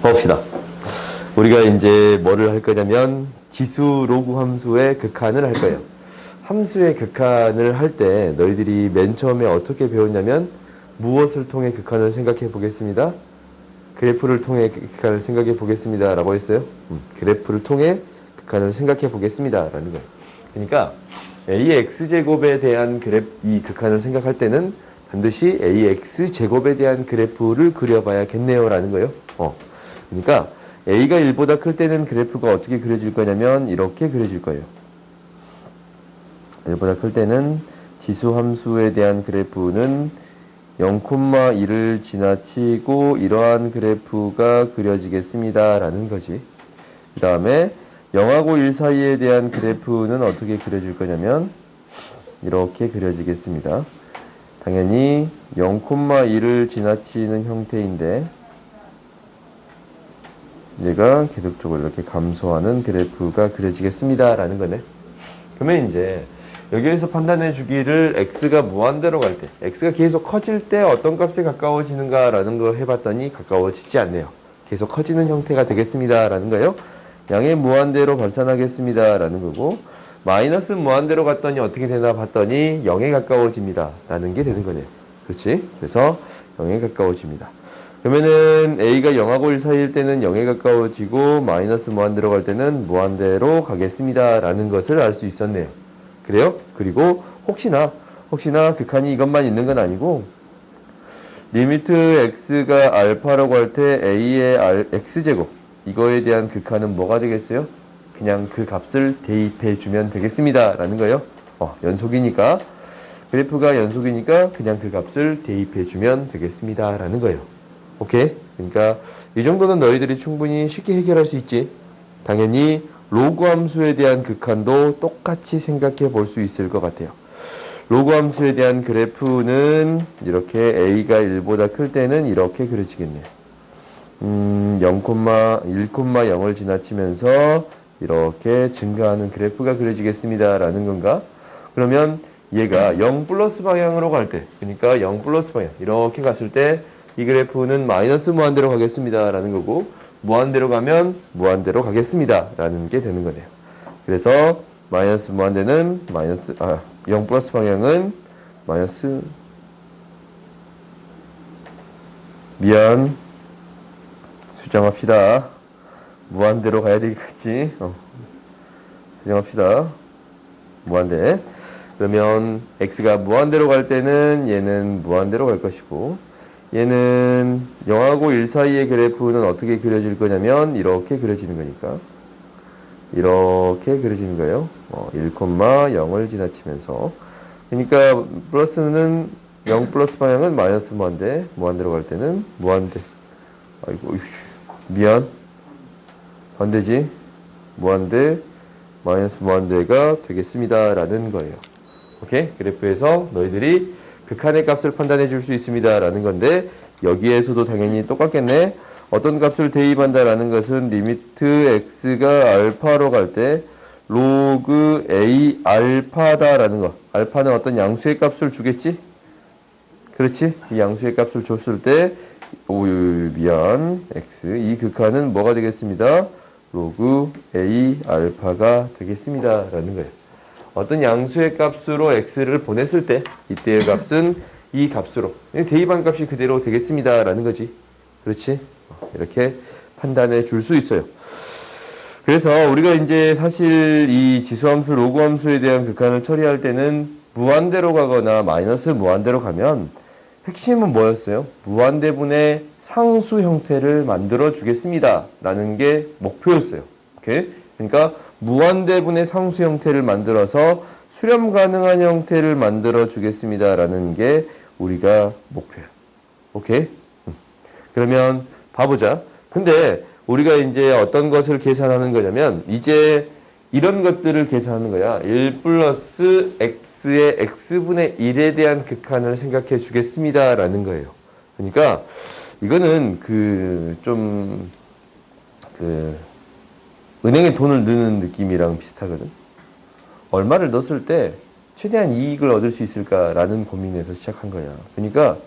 봅시다. 우리가 이제 뭐를 할 거냐면 지수 로그 함수의 극한을 할 거예요. 함수의 극한을 할 때 너희들이 맨 처음에 어떻게 배웠냐면 무엇을 통해 극한을 생각해 보겠습니다. 그래프를 통해 극한을 생각해 보겠습니다 라고 했어요. 그래프를 통해 극한을 생각해 보겠습니다 라는 거예요. 그러니까 AX제곱에 대한 이 극한을 생각할 때는 반드시 AX제곱에 대한 그래프를 그려봐야겠네요 라는 거예요. 그러니까 A가 1보다 클 때는 그래프가 어떻게 그려질 거냐면 이렇게 그려질 거예요. 1보다 클 때는 지수 함수에 대한 그래프는 0,1을 지나치고 이러한 그래프가 그려지겠습니다 라는 거지. 그 다음에 0하고 1 사이에 대한 그래프는 어떻게 그려질 거냐면 이렇게 그려지겠습니다. 당연히 0,1을 지나치는 형태인데 얘가 계속적으로 이렇게 감소하는 그래프가 그려지겠습니다 라는 거네. 그러면 이제 여기에서 판단해 주기를 x가 무한대로 갈 때, x가 계속 커질 때 어떤 값에 가까워지는가 라는 거 해봤더니 가까워지지 않네요. 계속 커지는 형태가 되겠습니다 라는 거예요. 양의 무한대로 발산하겠습니다 라는 거고, 마이너스 무한대로 갔더니 어떻게 되나 봤더니 0에 가까워집니다 라는 게 되는 거네요. 그렇지? 그래서 0에 가까워집니다. 그러면은 a가 0하고 1 사이일 때는 0에 가까워지고 마이너스 무한대로 갈 때는 무한대로 가겠습니다 라는 것을 알 수 있었네요. 그래요? 그리고 혹시나 극한이 이것만 있는 건 아니고 리미트 x가 알파라고 할 때 a의 x제곱 이거에 대한 극한은 뭐가 되겠어요? 그냥 그 값을 대입해 주면 되겠습니다 라는 거예요. 연속이니까 그래프가 연속이니까 그냥 그 값을 대입해 주면 되겠습니다 라는 거예요. 오케이? 그러니까 이 정도는 너희들이 충분히 쉽게 해결할 수 있지. 당연히 로그 함수에 대한 극한도 똑같이 생각해 볼 수 있을 것 같아요. 로그 함수에 대한 그래프는 이렇게 a가 1보다 클 때는 이렇게 그려지겠네요. 1,0을 지나치면서 이렇게 증가하는 그래프가 그려지겠습니다 라는 건가? 그러면 얘가 0 플러스 방향으로 갈 때, 그러니까 0 플러스 방향 이렇게 갔을 때 이 그래프는 마이너스 무한대로 가겠습니다 라는 거고, 무한대로 가면 무한대로 가겠습니다 라는 게 되는 거네요. 그래서 마이너스 무한대는 0 플러스 방향은 마이너스 수정합시다. 무한대로 가야 되겠지. 수정합시다. 무한대. 그러면 x가 무한대로 갈 때는 얘는 무한대로 갈 것이고, 얘는 0하고 1 사이의 그래프는 어떻게 그려질 거냐면 이렇게 그려지는 거니까 이렇게 그려지는 거예요. 1,0을 지나치면서. 그러니까 플러스는 0 플러스 방향은 마이너스 무한대, 무한대로 갈 때는 무한대. 아이고, 반대지. 무한대, 마이너스 무한대가 되겠습니다 라는 거예요. 오케이? 그래프에서 너희들이 극한의 값을 판단해 줄 수 있습니다 라는 건데, 여기에서도 당연히 똑같겠네. 어떤 값을 대입한다 라는 것은 리미트 x가 알파로 갈 때 로그 a 알파다 라는 거. 알파는 어떤 양수의 값을 주겠지? 그렇지? 이 양수의 값을 줬을 때 x 이 극한은 뭐가 되겠습니다? 로그 a 알파가 되겠습니다 라는 거예요. 어떤 양수의 값으로 x를 보냈을 때 이때의 값은 이 값으로 대입한 값이 그대로 되겠습니다 라는 거지. 그렇지? 이렇게 판단해 줄 수 있어요. 그래서 우리가 이제 사실 이 지수함수 로그 함수에 대한 극한을 처리할 때는 무한대로 가거나 마이너스 무한대로 가면 핵심은 뭐였어요? 무한대분의 상수 형태를 만들어 주겠습니다 라는 게 목표였어요. 오케이? 그러니까 무한대분의 상수 형태를 만들어서 수렴 가능한 형태를 만들어 주겠습니다 라는 게 우리가 목표야. 오케이? 그러면 봐보자. 근데 우리가 이제 어떤 것을 계산하는 거냐면 이제 이런 것들을 계산하는 거야. 1 플러스 x의 x분의 1에 대한 극한을 생각해 주겠습니다 라는 거예요. 그러니까 이거는 은행에 돈을 넣는 느낌이랑 비슷하거든. 얼마를 넣었을 때 최대한 이익을 얻을 수 있을까라는 고민에서 시작한 거야. 그러니까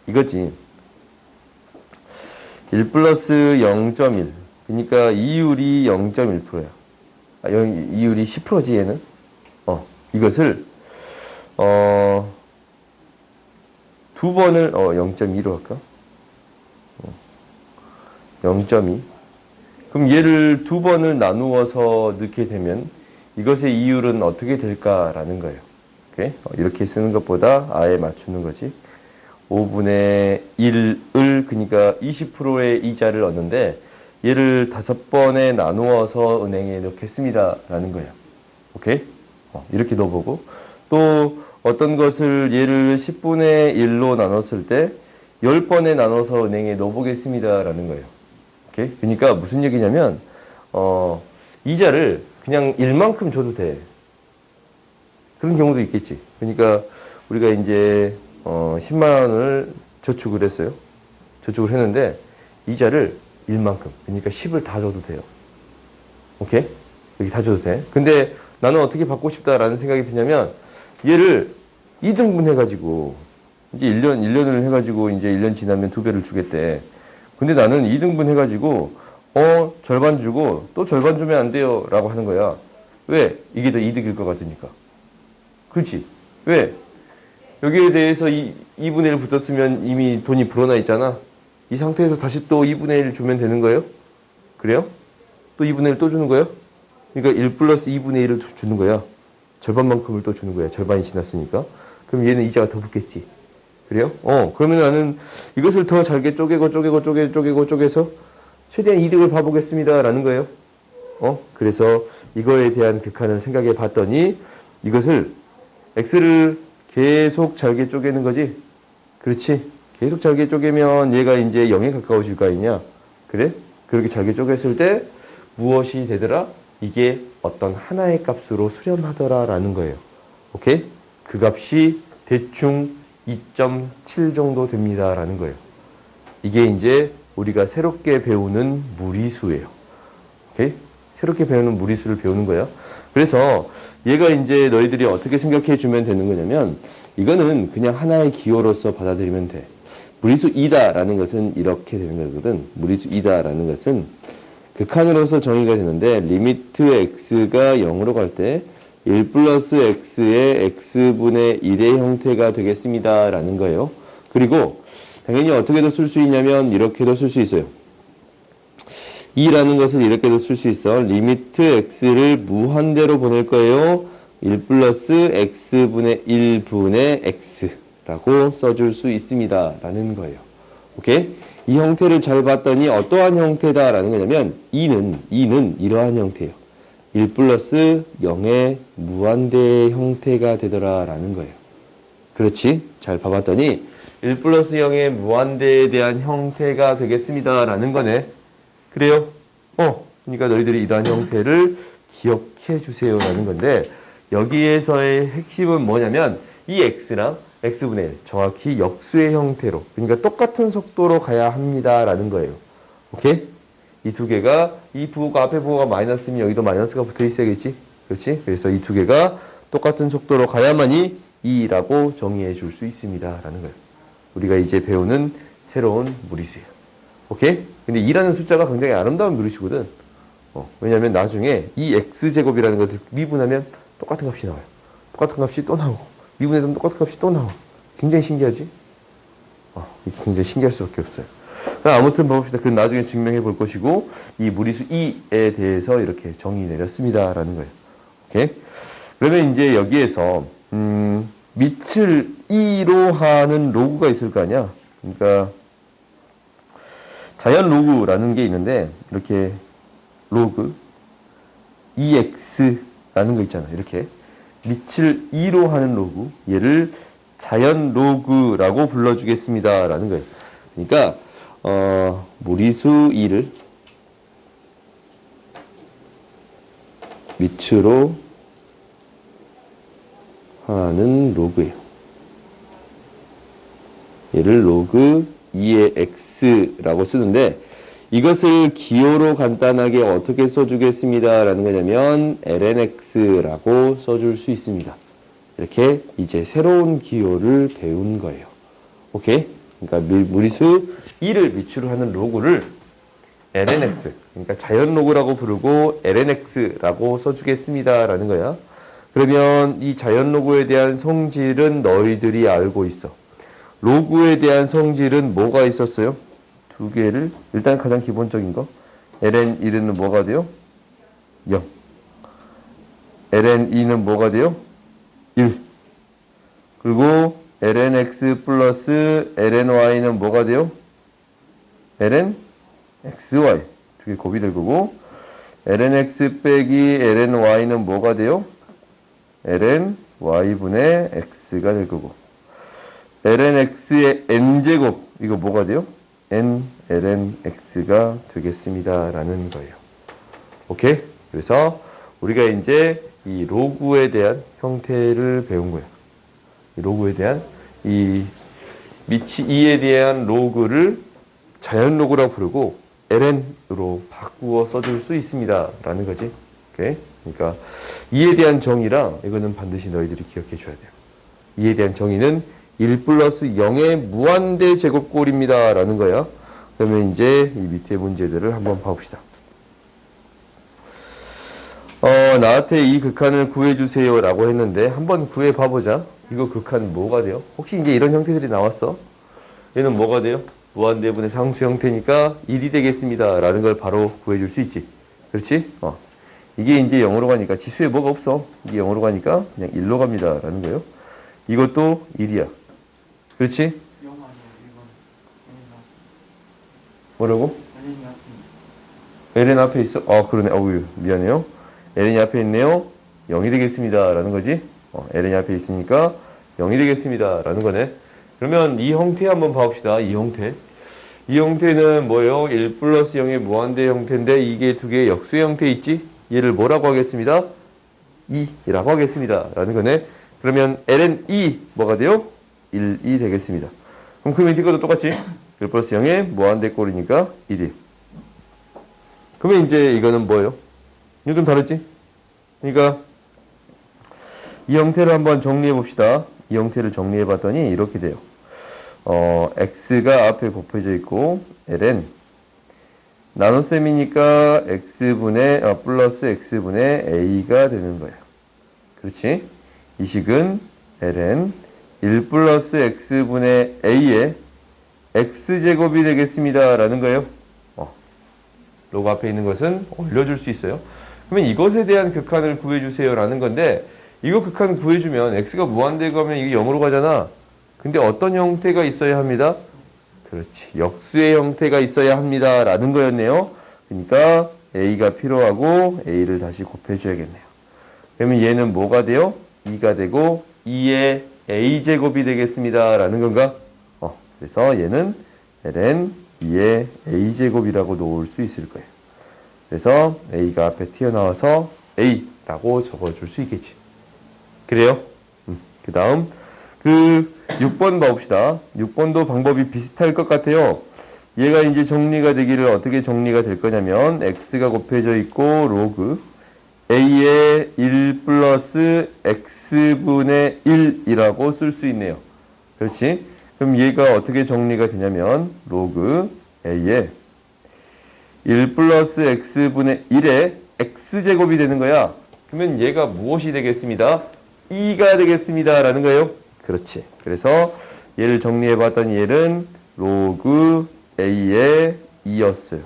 이거지. 1 플러스 0.1. 그러니까 이율이 0.1%야. 이율이 10%지 얘는. 이것을 두 번을 0.2로 할까? 0.2. 그럼 얘를 두 번을 나누어서 넣게 되면 이것의 이율은 어떻게 될까라는 거예요. 오케이? 이렇게 쓰는 것보다 아예 맞추는 거지. 5분의 1을 그러니까 20%의 이자를 얻는데 얘를 5번에 나누어서 은행에 넣겠습니다 라는 거예요. 오케이? 이렇게 넣어보고 또 어떤 것을 얘를 10분의 1로 나눴을 때 10번에 나눠서 은행에 넣어보겠습니다 라는 거예요. 오케이? 그러니까 무슨 얘기냐면 이자를 그냥 1만큼 줘도 돼. 그런 경우도 있겠지. 그러니까 우리가 이제 10만 원을 저축을 했어요. 저축을 했는데 이자를 1만큼. 그러니까 10을 다 줘도 돼요. 오케이? 여기 다 줘도 돼. 근데 나는 어떻게 받고 싶다라는 생각이 드냐면 얘를 2등분 해가지고 이제 1년을 해가지고 이제 1년 지나면 2배를 주겠대. 근데 나는 2등분 해가지고 절반 주고 또 절반 주면 안 돼요 라고 하는 거야. 왜? 이게 더 이득일 것 같으니까. 그렇지? 왜? 여기에 대해서 2분의 1 붙었으면 이미 돈이 불어나 있잖아. 이 상태에서 다시 또 2분의 1 주면 되는 거예요? 그래요? 또 2분의 1 또 주는 거예요? 그러니까 1 플러스 2분의 1을 주는 거야. 절반만큼을 또 주는 거야. 절반이 지났으니까. 그럼 얘는 이자가 더 붙겠지. 그래요? 그러면 나는 이것을 더 잘게 쪼개서 최대한 이득을 봐보겠습니다. 라는 거예요. 그래서 이거에 대한 극한을 생각해 봤더니 이것을 x를 계속 잘게 쪼개는 거지. 그렇지? 계속 잘게 쪼개면 얘가 이제 0에 가까워질 거 아니냐? 그래? 그렇게 잘게 쪼갰을 때 무엇이 되더라? 이게 어떤 하나의 값으로 수렴하더라 라는 거예요. 오케이? 그 값이 대충 2.7 정도 됩니다 라는 거예요. 이게 이제 우리가 새롭게 배우는 무리수예요. 오케이? 새롭게 배우는 무리수를 배우는 거예요. 그래서 얘가 이제 너희들이 어떻게 생각해 주면 되는 거냐면 이거는 그냥 하나의 기호로서 받아들이면 돼. 무리수 2다 라는 것은 이렇게 되는 거거든. 무리수 2다 라는 것은 극한으로서 정의가 되는데 리미트 x가 0으로 갈 때 1 플러스 x의 x분의 1의 형태가 되겠습니다 라는 거예요. 그리고 당연히 어떻게도 쓸 수 있냐면 이렇게도 쓸 수 있어요. 2라는 것을 이렇게도 쓸 수 있어. 리미트 x를 무한대로 보낼 거예요. 1 플러스 x분의 1분의 x라고 써줄 수 있습니다 라는 거예요. 오케이? 이 형태를 잘 봤더니 어떠한 형태다라는 거냐면 2는 이러한 형태예요. 1 플러스 0의 무한대의 형태가 되더라라는 거예요. 그렇지? 잘 봐봤더니 1 플러스 0의 무한대에 대한 형태가 되겠습니다라는 거네. 그래요? 그러니까 너희들이 이러한 형태를 기억해 주세요라는 건데 여기에서의 핵심은 뭐냐면 이 x랑 x분의 1, 정확히 역수의 형태로, 그러니까 똑같은 속도로 가야 합니다라는 거예요. 오케이? 이 두 개가, 이 부호가 앞에 부호가 마이너스면 여기도 마이너스가 붙어 있어야겠지? 그렇지? 그래서 이 두 개가 똑같은 속도로 가야만이 2라고 정의해 줄 수 있습니다 라는 거예요. 우리가 이제 배우는 새로운 무리수예요. 오케이? 근데 2라는 숫자가 굉장히 아름다운 무리수거든. 왜냐면 나중에 이 x제곱이라는 것을 미분하면 똑같은 값이 나와요. 똑같은 값이 또 나오고 미분해도 똑같은 값이 또 나와. 굉장히 신기하지? 이게 굉장히 신기할 수밖에 없어요. 아무튼 봅시다. 그건 나중에 증명해 볼 것이고 이 무리수 2에 대해서 이렇게 정의 내렸습니다 라는 거예요. 오케이? 그러면 이제 여기에서 밑을 2로 하는 로그가 있을 거 아니야? 그러니까 자연 로그라는 게 있는데 이렇게 로그 2x라는 거 있잖아. 이렇게 밑을 2로 하는 로그, 얘를 자연 로그라고 불러주겠습니다 라는 거예요. 그러니까 무리수 2를 밑으로 하는 로그예요. 얘를 로그 2의 x라고 쓰는데 이것을 기호로 간단하게 어떻게 써주겠습니다 라는 거냐면 lnx라고 써줄 수 있습니다. 이렇게 이제 새로운 기호를 배운 거예요. 오케이? 그러니까 무리수 2를 미추로 하는 로그를 lnx, 그러니까 자연 로그라고 부르고 lnx라고 써주겠습니다 라는 거야. 그러면 이 자연 로그에 대한 성질은 너희들이 알고 있어. 로그에 대한 성질은 뭐가 있었어요? 두 개를, 일단 가장 기본적인 거 ln1은 뭐가 돼요? 0. ln2는 뭐가 돼요? 1. 그리고 lnx 플러스 lny는 뭐가 돼요? lnxy. 두 개 곱이 될 거고, lnx 빼기 lny는 뭐가 돼요? lny분의 x가 될 거고, lnx의 n제곱, 이거 뭐가 돼요? n lnx가 되겠습니다 라는 거예요. 오케이? 그래서 우리가 이제 이 로그에 대한 형태를 배운 거예요. 로그에 대한 이 미치 2에 대한 로그를 자연 로그라고 부르고 ln으로 바꾸어 써줄 수 있습니다 라는 거지. 오케이? 그러니까 2에 대한 정의랑 이거는 반드시 너희들이 기억해 줘야 돼요. 2에 대한 정의는 1 플러스 0의 무한대 제곱꼴입니다 라는 거야. 그러면 이제 이 밑에 문제들을 한번 봐봅시다. 나한테 이 극한을 구해주세요 라고 했는데 한번 구해 봐보자. 이거 극한 뭐가 돼요? 혹시 이제 이런 형태들이 나왔어? 얘는 뭐가 돼요? 무한대분의 상수 형태니까 1이 되겠습니다 라는 걸 바로 구해줄 수 있지. 그렇지? 이게 이제 0으로 가니까 지수에 뭐가 없어. 이게 0으로 가니까 그냥 1로 갑니다 라는 거예요. 이것도 1이야. 그렇지? 0 아니에요. 1번. 뭐라고? LN이 앞에 ln 앞에 있어? 그러네. 어우, 미안해요. ln이 앞에 있네요. 0이 되겠습니다 라는 거지. ln이 앞에 있으니까 0이 되겠습니다 라는 거네. 그러면 이 형태 한번 봐봅시다. 이 형태. 이 형태는 뭐예요? 1 플러스 0의 무한대 형태인데 이게 두 개의 역수의 형태 있지? 얘를 뭐라고 하겠습니다? 2라고 하겠습니다 라는 거네. 그러면 ln2 뭐가 돼요? 1이 되겠습니다. 그럼 그 밑에 것도 똑같지? 1 플러스 0의 무한대 꼴이니까 1이. 그러면 이제 이거는 뭐예요? 이거 좀 다르지? 그러니까 이 형태를 한번 정리해 봅시다. 이 형태를 정리해 봤더니 이렇게 돼요. x가 앞에 곱해져 있고 ln 나눗셈이니까 x분의 플러스 x분의 a가 되는 거예요. 그렇지? 이 식은 ln 1 플러스 x분의 a의 x제곱이 되겠습니다 라는 거예요. 로그 앞에 있는 것은 올려줄 수 있어요. 그러면 이것에 대한 극한을 구해주세요 라는 건데, 이거 극한 구해주면 x가 무한대고 하면 이게 0으로 가잖아. 근데 어떤 형태가 있어야 합니다? 그렇지. 역수의 형태가 있어야 합니다 라는 거였네요. 그러니까 a가 필요하고 a를 다시 곱해줘야겠네요. 그러면 얘는 뭐가 돼요? 2가 되고 2의 a제곱이 되겠습니다 라는 건가? 그래서 얘는 ln 2의 a제곱이라고 놓을 수 있을 거예요. 그래서 a가 앞에 튀어나와서 a라고 적어줄 수 있겠지. 그래요? 그 다음 그 6번 봐봅시다. 6번도 방법이 비슷할 것 같아요. 얘가 이제 정리가 되기를 어떻게 정리가 될 거냐면 x가 곱해져 있고 로그 a의 1 플러스 x분의 1이라고 쓸 수 있네요. 그렇지? 그럼 얘가 어떻게 정리가 되냐면 로그 a의 1 플러스 x분의 1의 x제곱이 되는 거야. 그러면 얘가 무엇이 되겠습니다? 2가 되겠습니다 라는 거예요. 그렇지. 그래서 얘를 정리해 봤더니 얘는 로그 a의 2였어요.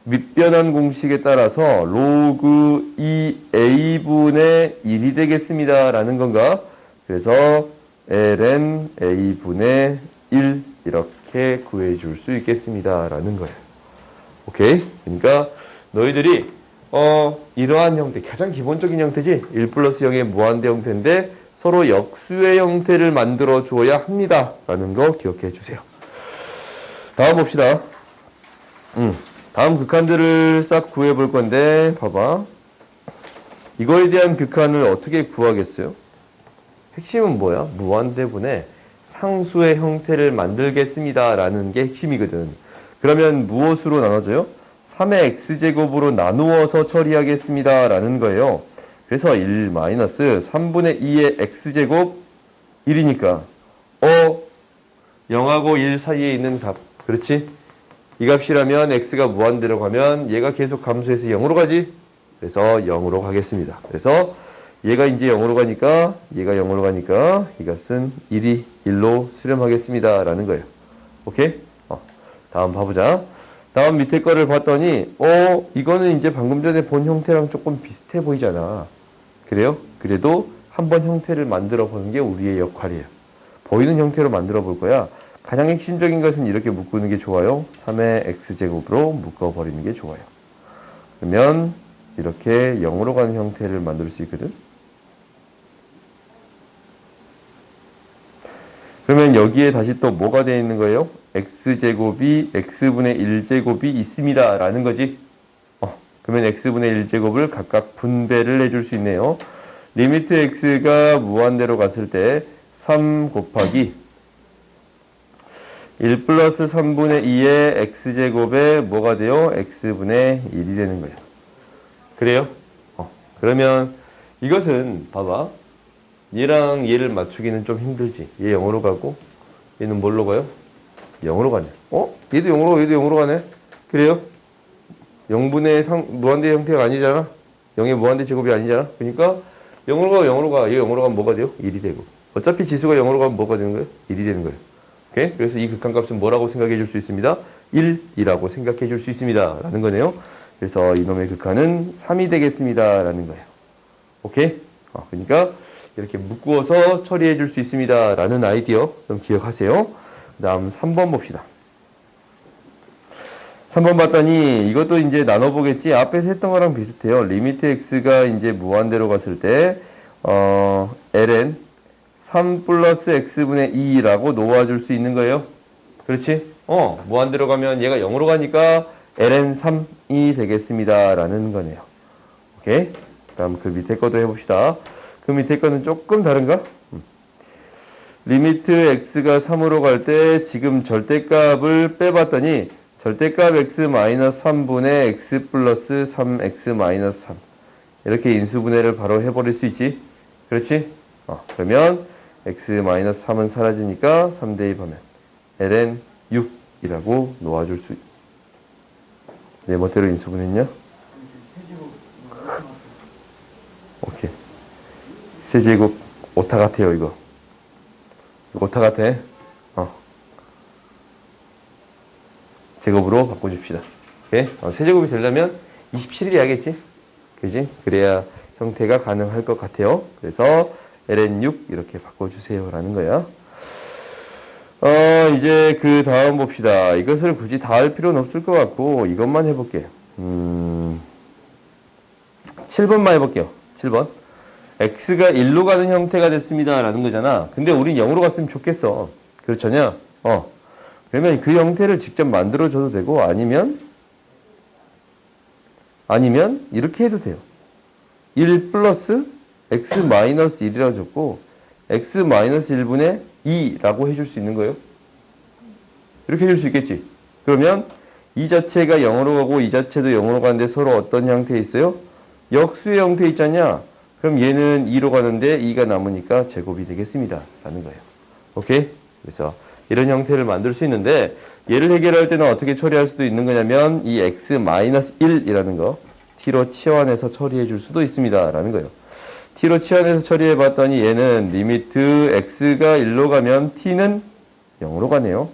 밑변환 공식에 따라서 로그 2a분의 1이 되겠습니다 라는 건가? 그래서 ln a분의 1 이렇게 구해줄 수 있겠습니다 라는 거예요. 오케이? 그러니까 너희들이 이러한 형태, 가장 기본적인 형태지. 1 플러스 0의 무한대 형태인데 서로 역수의 형태를 만들어 주어야 합니다 라는 거 기억해 주세요. 다음 봅시다. 다음 극한들을 싹 구해 볼 건데 봐봐. 이거에 대한 극한을 어떻게 구하겠어요? 핵심은 뭐야? 무한대분의 상수의 형태를 만들겠습니다 라는 게 핵심이거든. 그러면 무엇으로 나눠져요? 3의 x제곱으로 나누어서 처리하겠습니다 라는 거예요. 그래서 1 마이너스 3분의 2의 x제곱 1이니까 0하고 1 사이에 있는 값. 그렇지? 이 값이라면 x가 무한대로 가면 얘가 계속 감소해서 0으로 가지? 그래서 0으로 가겠습니다. 그래서 얘가 이제 0으로 가니까 얘가 0으로 가니까 이 값은 1로 수렴하겠습니다. 라는 거예요. 오케이? 다음 봐보자. 다음 밑에 거를 봤더니 이거는 이제 방금 전에 본 형태랑 조금 비슷해 보이잖아. 그래요? 그래도 한번 형태를 만들어 보는 게 우리의 역할이에요. 보이는 형태로 만들어 볼 거야. 가장 핵심적인 것은 이렇게 묶는 게 좋아요. 3의 x제곱으로 묶어버리는 게 좋아요. 그러면 이렇게 0으로 가는 형태를 만들 수 있거든. 그러면 여기에 다시 또 뭐가 되어 있는 거예요? x제곱이 x분의 1제곱이 있습니다. 라는 거지. 그러면 x분의 1제곱을 각각 분배를 해줄 수 있네요. 리미트 x가 무한대로 갔을 때 3 곱하기 1 플러스 3분의 2의 x제곱에 뭐가 돼요? x분의 1이 되는 거예요. 그래요? 그러면 이것은 봐봐. 얘랑 얘를 맞추기는 좀 힘들지. 얘 0으로 가고 얘는 뭘로 가요? 0으로 가네. 얘도 0으로 가고 얘도 0으로 가네. 그래요? 0분의 무한대 형태가 아니잖아. 0의 무한대 제곱이 아니잖아. 그러니까 0으로 가고 0으로 가. 얘 0으로 가면 뭐가 돼요? 1이 되고. 어차피 지수가 0으로 가면 뭐가 되는 거예요? 1이 되는 거예요. 오케이? 그래서 이 극한값은 뭐라고 생각해 줄 수 있습니다? 1이라고 생각해 줄 수 있습니다. 라는 거네요. 그래서 이놈의 극한은 3이 되겠습니다. 라는 거예요. 오케이? 그러니까 이렇게 묶어서 처리해 줄 수 있습니다. 라는 아이디어 좀 기억하세요. 그 다음 3번 봅시다. 3번 봤더니 이것도 이제 나눠보겠지. 앞에서 했던 거랑 비슷해요. 리미트 x가 이제 무한대로 갔을 때 ln 3 플러스 x분의 2라고 놓아줄 수 있는 거예요. 그렇지? 무한대로 가면 얘가 0으로 가니까 ln 3이 되겠습니다. 라는 거네요. 오케이? 그 다음 그 밑에 것도 해봅시다. 그 밑에 거는 조금 다른가? 리미트 x가 3으로 갈 때 지금 절대값을 빼봤더니 절대값 x-3분의 x 플러스 3x-3 이렇게 인수분해를 바로 해버릴 수 있지. 그렇지? 그러면 x-3은 사라지니까 3대2 하면 ln 6이라고 놓아줄 수 내 멋대로 인수분해했냐? 오케이. 세제곱 오타 같아요. 이거 오타 같아. 제곱으로 바꿔줍시다. 오케이? 세제곱이 되려면 27이 돼야겠지? 그지? 그래야 형태가 가능할 것 같아요. 그래서 ln6 이렇게 바꿔주세요. 라는 거야. 이제 그 다음 봅시다. 이것을 굳이 다 할 필요는 없을 것 같고, 이것만 해볼게. 7번만 해볼게요. 7번. x가 1로 가는 형태가 됐습니다. 라는 거잖아. 근데 우린 0으로 갔으면 좋겠어. 그렇잖냐? 그러면 그 형태를 직접 만들어줘도 되고, 아니면 이렇게 해도 돼요. 1 플러스 x 마이너스 1이라고 줬고, x 마이너스 1분의 2라고 해줄 수 있는 거예요. 이렇게 해줄 수 있겠지. 그러면 이 자체가 0으로 가고 이 자체도 0으로 가는데 서로 어떤 형태에 있어요? 역수의 형태에 있잖냐? 그럼 얘는 2로 가는데 2가 남으니까 제곱이 되겠습니다. 라는 거예요. 오케이? 그래서 이런 형태를 만들 수 있는데 얘를 해결할 때는 어떻게 처리할 수도 있는 거냐면 이 x-1이라는 거 t로 치환해서 처리해 줄 수도 있습니다. 라는 거예요. t로 치환해서 처리해 봤더니 얘는 리미트 x가 1로 가면 t는 0으로 가네요.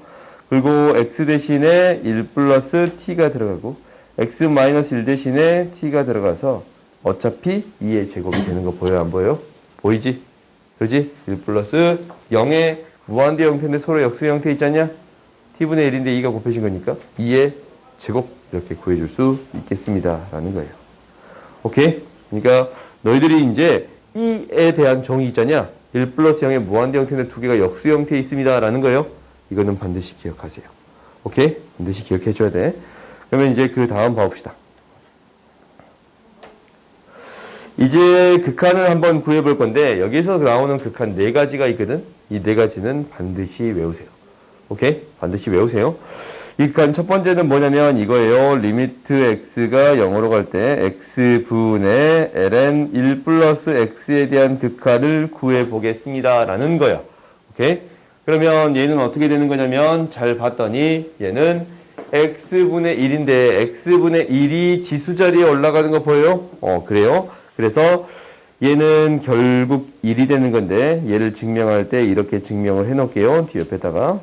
그리고 x 대신에 1 플러스 t가 들어가고 x-1 대신에 t가 들어가서 어차피 2의 제곱이 되는 거 보여요? 안 보여요? 보이지? 그렇지? 1 플러스 0의 무한대 형태인데 서로 역수의 형태 있잖냐? t분의 1인데 2가 곱해진 거니까 2의 제곱 이렇게 구해줄 수 있겠습니다. 라는 거예요. 오케이? 그러니까 너희들이 이제 2에 대한 정의 있잖냐? 1 플러스 0의 무한대 형태인데 두 개가 역수 형태에 있습니다. 라는 거예요. 이거는 반드시 기억하세요. 오케이? 반드시 기억해 줘야 돼. 그러면 이제 그 다음 봐봅시다. 이제 극한을 한번 구해볼 건데 여기서 나오는 극한 4가지가 있거든. 이 4가지는 반드시 외우세요. 오케이? 반드시 외우세요. 이 극한 첫 번째는 뭐냐면 이거예요. 리미트 x가 0으로 갈 때 x분의 ln 1 플러스 x에 대한 극한을 구해보겠습니다. 라는 거야. 오케이? 그러면 얘는 어떻게 되는 거냐면 잘 봤더니 얘는 x분의 1인데 x분의 1이 지수 자리에 올라가는 거 보여요? 그래요. 그래서 얘는 결국 1이 되는 건데 얘를 증명할 때 이렇게 증명을 해 놓을게요. 뒤 옆에다가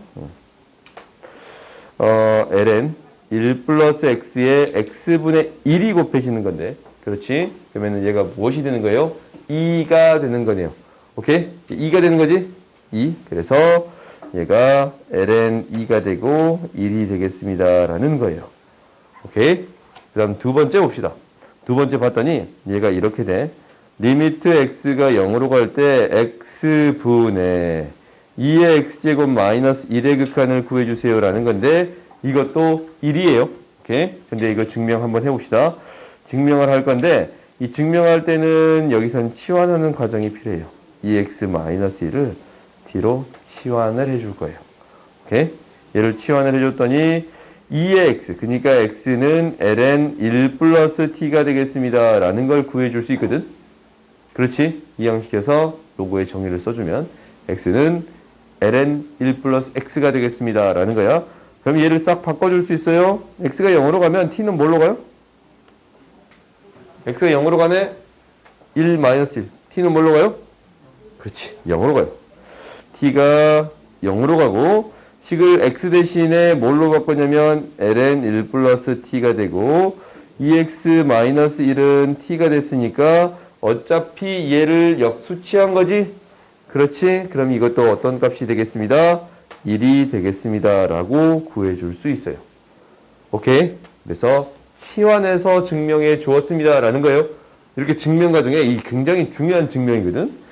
ln 1 플러스 x에 x분의 1이 곱해지는 건데 그렇지? 그러면 얘가 무엇이 되는 거예요? 2가 되는 거네요. 오케이? 2가 되는 거지? 2. 그래서 얘가 ln 2가 되고 1이 되겠습니다. 라는 거예요. 오케이? 그 다음 두 번째 봅시다. 두 번째 봤더니 얘가 이렇게 돼. 리미트 x가 0으로 갈 때 x분의 2의 x제곱 마이너스 1의 극한을 구해주세요. 라는 건데 이것도 1이에요. 오케이? 근데 이거 증명 한번 해봅시다. 증명을 할 건데 이 증명할 때는 여기선 치환하는 과정이 필요해요. 2x 마이너스 1을 뒤로 치환을 해줄 거예요. 오케이? 얘를 치환을 해줬더니 2의 x, 그러니까 x는 ln 1 플러스 t가 되겠습니다. 라는 걸 구해줄 수 있거든. 그렇지? 이 양식에서 로고의 정의를 써주면 x는 ln 1 플러스 x가 되겠습니다. 라는 거야. 그럼 얘를 싹 바꿔줄 수 있어요? x가 0으로 가면 t는 뭘로 가요? x가 0으로 가네? 1 마이너스 1. t는 뭘로 가요? 그렇지. 0으로 가요. t가 0으로 가고 식을 x 대신에 뭘로 바꿨냐면 ln 1 플러스 t가 되고 2x 마이너스 1은 t가 됐으니까 어차피 얘를 역수치한 거지? 그렇지? 그럼 이것도 어떤 값이 되겠습니다? 1이 되겠습니다. 라고 구해줄 수 있어요. 오케이? 그래서 치환해서 증명해 주었습니다. 라는 거예요. 이렇게 증명 과정에 이 굉장히 중요한 증명이거든?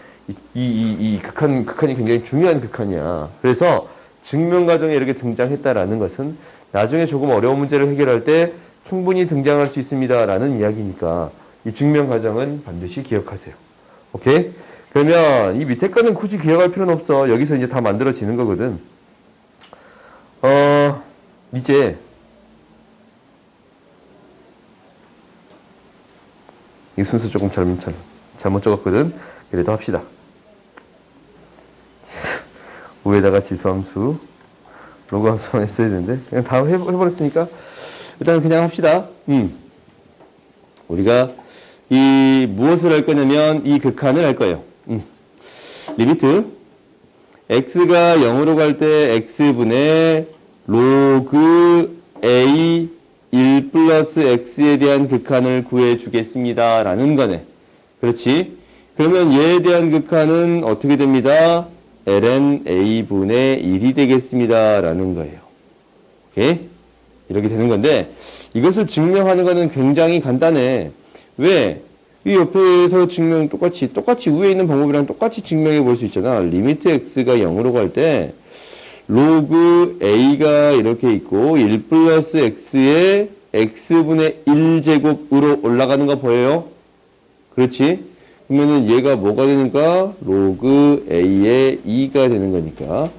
이 극한이 굉장히 중요한 극한이야. 그래서 증명 과정에 이렇게 등장했다라는 것은 나중에 조금 어려운 문제를 해결할 때 충분히 등장할 수 있습니다. 라는 이야기니까 이 증명 과정은 반드시 기억하세요. 오케이? 그러면 이 밑에 거는 굳이 기억할 필요는 없어. 여기서 이제 다 만들어지는 거거든. 이제 이 순서 조금 잘못 적었거든. 그래도 합시다. 위에다가 지수함수, 로그함수만 했어야 되는데 그냥 다 해버렸으니까 일단 그냥 합시다. 우리가 이 무엇을 할 거냐면 이 극한을 할 거예요. 리미트 x가 0으로 갈 때 x분의 로그 a 1 플러스 x에 대한 극한을 구해주겠습니다. 라는 거네. 그렇지? 그러면 얘에 대한 극한은 어떻게 됩니다? ln a분의 1이 되겠습니다. 라는 거예요. 오케이? 이렇게 되는 건데 이것을 증명하는 거는 굉장히 간단해. 왜? 이 옆에서 증명 똑같이 위에 있는 방법이랑 똑같이 증명해 볼 수 있잖아. 리미트 x가 0으로 갈 때 로그 a가 이렇게 있고 1 플러스 x에 x분의 1제곱으로 올라가는 거 보여요? 그렇지? 그러면은 얘가 뭐가 되니까? 로그 a의 2가 되는 거니까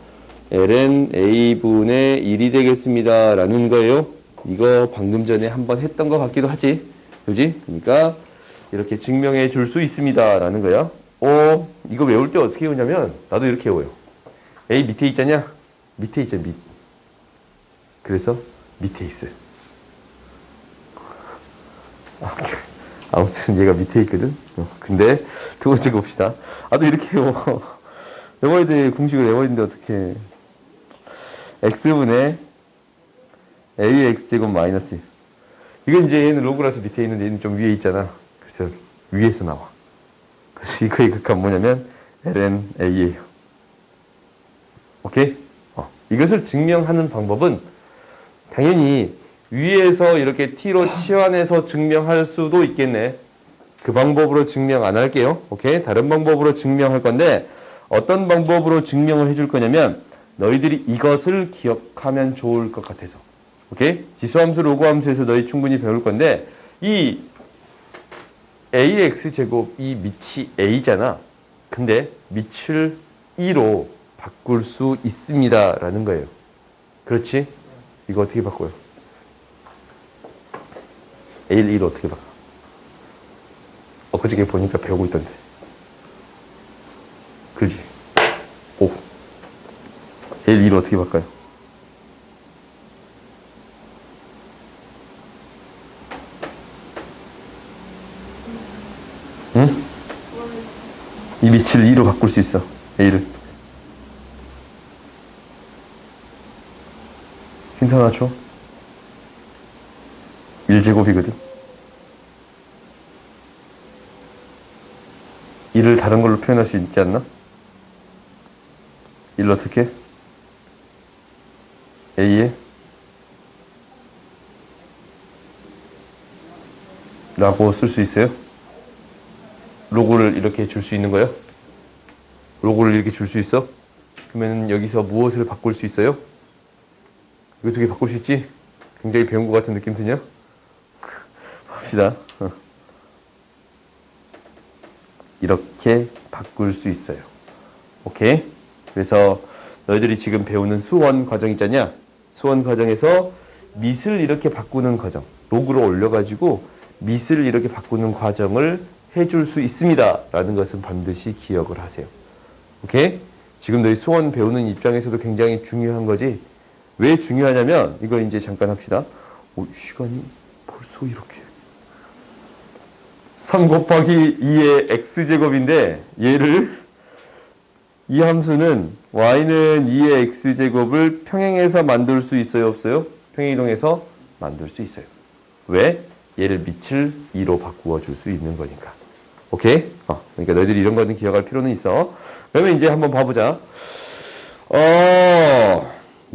ln a분의 1이 되겠습니다. 라는 거예요. 이거 방금 전에 한번 했던 것 같기도 하지. 그지? 그러니까 이렇게 증명해 줄 수 있습니다. 라는 거야. 이거 외울 때 어떻게 외우냐면 나도 이렇게 외워요. a 밑에 있잖냐? 밑에 있잖아. 그래서 밑에 있어요. 아무튼 얘가 밑에 있거든. 근데 두 번째 봅시다. 또 이렇게 외워야 돼. 공식을 외워야 되는데 어떻게 x분의 a의 x제곱 마이너스 1. 이건 이제 얘는 로그라서 밑에 있는데 얘는 좀 위에 있잖아. 그래서 위에서 나와. 그래서 이거의 극한 뭐냐면 ln a예요. 오케이? 이것을 증명하는 방법은 당연히 위에서 이렇게 t로 치환해서 증명할 수도 있겠네. 그 방법으로 증명 안 할게요. 오케이? 다른 방법으로 증명할 건데 어떤 방법으로 증명을 해줄 거냐면 너희들이 이것을 기억하면 좋을 것 같아서. 오케이? 지수함수, 로그함수에서 너희 충분히 배울 건데 이 ax제곱 이 밑이 a잖아. 근데 밑을 2로 바꿀 수 있습니다. 라는 거예요. 그렇지? 이거 어떻게 바꿔요? a를 2로 어떻게 바꿔? 그저께 보니까 배우고 있던데. 그지? 얘를 2로 어떻게 바꿔요? 응? 이 밑을 2로 바꿀 수 있어. A를. 힌트 하나 줘. 1제곱이거든. 1을 다른 걸로 표현할 수 있지 않나? 1을 어떻게? A에 라고 쓸 수 있어요? 로고를 이렇게 줄 수 있는 거예요? 로고를 이렇게 줄 수 있어? 그러면 여기서 무엇을 바꿀 수 있어요? 이거 두 개 바꿀 수 있지? 굉장히 배운 것 같은 느낌 드냐? 봅시다. 이렇게 바꿀 수 있어요. 오케이? 그래서 너희들이 지금 배우는 수원 과정 있잖냐? 수원 과정에서 밑을 이렇게 바꾸는 과정, 로그로 올려가지고 밑을 이렇게 바꾸는 과정을 해줄 수 있습니다. 라는 것은 반드시 기억을 하세요. 오케이? 지금 너희 수원 배우는 입장에서도 굉장히 중요한 거지. 왜 중요하냐면 이거 이제 잠깐 합시다. 오, 시간이 벌써 이렇게 3 곱하기 2의 x제곱인데 얘를 이 함수는 y는 2의 x제곱을 평행해서 만들 수 있어요? 없어요? 평행이동해서 만들 수 있어요. 왜? 얘를 밑을 2로 바꾸어 줄 수 있는 거니까. 오케이? 그러니까 너희들이 이런 거는 기억할 필요는 있어. 그러면 이제 한번 봐보자.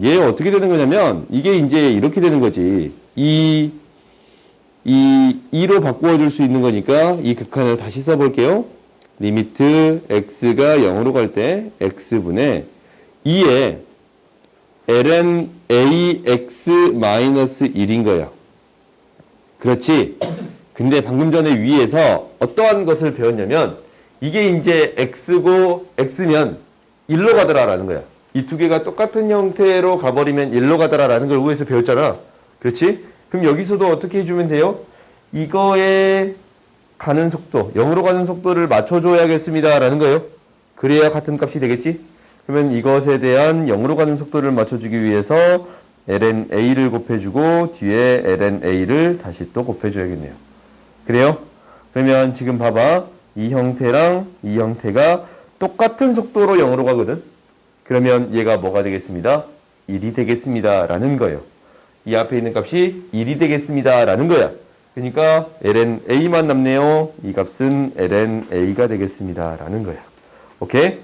얘 어떻게 되는 거냐면 이게 이제 이렇게 되는 거지. 이 2로 바꾸어 줄 수 있는 거니까 이 극한을 다시 써볼게요. 리미트 x가 0으로 갈 때 x분의 2에 ln ax-1인 거야. 그렇지? 근데 방금 전에 위에서 어떠한 것을 배웠냐면 이게 이제 x고 x면 1로 가더라라는 거야. 이 두 개가 똑같은 형태로 가버리면 1로 가더라라는 걸 위에서 배웠잖아. 그렇지? 그럼 여기서도 어떻게 해주면 돼요? 이거에 가는 속도, 0으로 가는 속도를 맞춰줘야겠습니다. 라는 거예요. 그래야 같은 값이 되겠지? 그러면 이것에 대한 0으로 가는 속도를 맞춰주기 위해서 ln a를 곱해주고 뒤에 ln a를 다시 또 곱해줘야겠네요. 그래요? 그러면 지금 봐봐. 이 형태랑 이 형태가 똑같은 속도로 0으로 가거든? 그러면 얘가 뭐가 되겠습니다? 1이 되겠습니다. 라는 거예요. 이 앞에 있는 값이 1이 되겠습니다. 라는 거야. 그러니까 ln a만 남네요. 이 값은 ln a가 되겠습니다. 라는 거야. 오케이?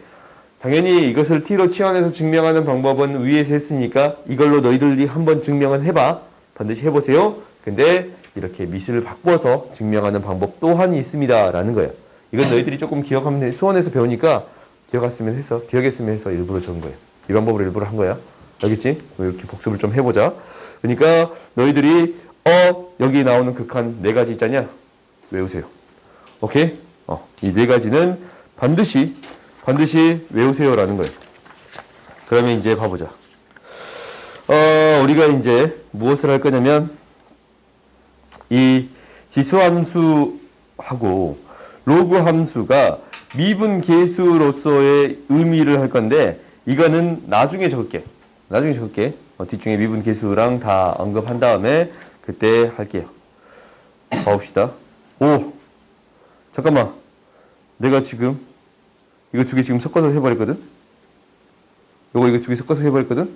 당연히 이것을 t로 치환해서 증명하는 방법은 위에서 했으니까 이걸로 너희들이 한번 증명을 해봐. 반드시 해보세요. 근데 이렇게 밑을 바꿔서 증명하는 방법 또한 있습니다. 라는 거야. 이건 너희들이 조금 기억하면 돼. 수원에서 배우니까 기억했으면 해서 일부러 적은 거예요. 이 방법으로 일부러 한 거야. 알겠지? 이렇게 복습을 좀 해보자. 그러니까 너희들이 여기 나오는 극한 4가지 있잖냐? 외우세요. 오케이? 이 4가지는 반드시 외우세요라는 거예요. 그러면 이제 봐보자. 우리가 이제 무엇을 할 거냐면 이 지수함수하고 로그 함수가 미분 계수로서의 의미를 할 건데 이거는 나중에 적을게. 뒷중에 미분 계수랑 다 언급한 다음에 그때 할게요. 봐봅시다. 오! 잠깐만. 내가 지금 이거 두 개 지금 섞어서 해버렸거든? 이거 두 개 섞어서 해버렸거든?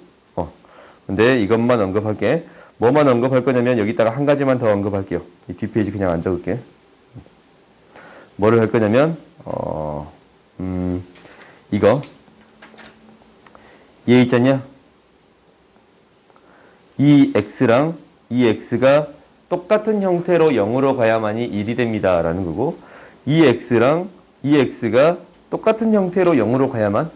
근데 이것만 언급할게. 뭐만 언급할 거냐면 여기다가 한 가지만 더 언급할게요. 이 뒷페이지 그냥 안 적을게. 뭐를 할 거냐면 이거 얘 있잖냐? 이 x랑 이 x가 똑같은 형태로 0으로 가야만이 1이 됩니다. 라는 거고 이 x랑 이 x가 똑같은 형태로 0으로 가야만